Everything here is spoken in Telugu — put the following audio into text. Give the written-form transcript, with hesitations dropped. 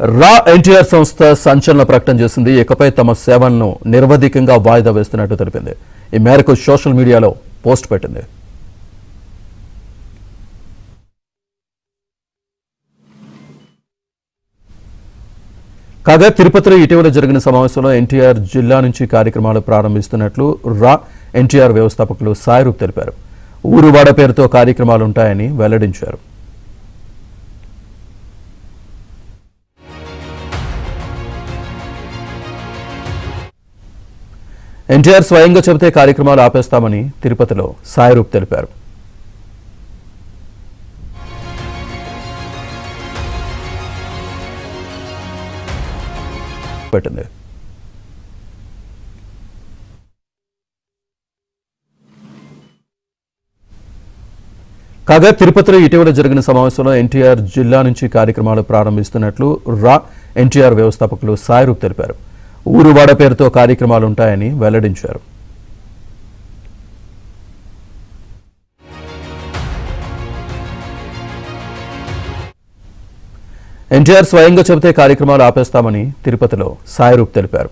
రా ఎన్టీఆర్ సంస్థ సంచలన ప్రకటన చేసింది. ఇకపై తమ సేవలను నిరవధికంగా వాయిదా వేస్తున్నట్టు తెలిపింది. ఈ మేరకు సోషల్ మీడియాలో పోస్ట్ పెట్టింది. కాగా తిరుపతిలో ఇటీవల జరిగిన సమావేశంలో ఎన్టీఆర్ జిల్లా నుంచి కార్యక్రమాలు ప్రారంభిస్తున్నట్లు రా ఎన్టీఆర్ వ్యవస్థాపకులు సాయి రూప్ తెలిపారు. ఊరువాడ పేరుతో కార్యక్రమాలు ఉంటాయని వెల్లడించారు. ఎన్టీఆర్ స్వయంగా చెబితే కార్యక్రమాలు ఆపేస్తామని తిరుపతిలో సాయి రూప్ తెలిపారు. కాగా తిరుపతిలో ఇటీవల జరిగిన సమావేశంలో ఎన్టీఆర్ జిల్లా నుంచి కార్యక్రమాలు ప్రారంభిస్తున్నట్లు రా ఎన్టీఆర్ వ్యవస్థాపకులు సాయి రూప్ తెలిపారు. ఊరువాడ పేరుతో కార్యక్రమాలు ఉంటాయని వెల్లడించారు. ఎన్టీఆర్ స్వయంగా చెబితే కార్యక్రమాలు ఆపేస్తామని తిరుపతిలో సాయి రూప్ తెలిపారు.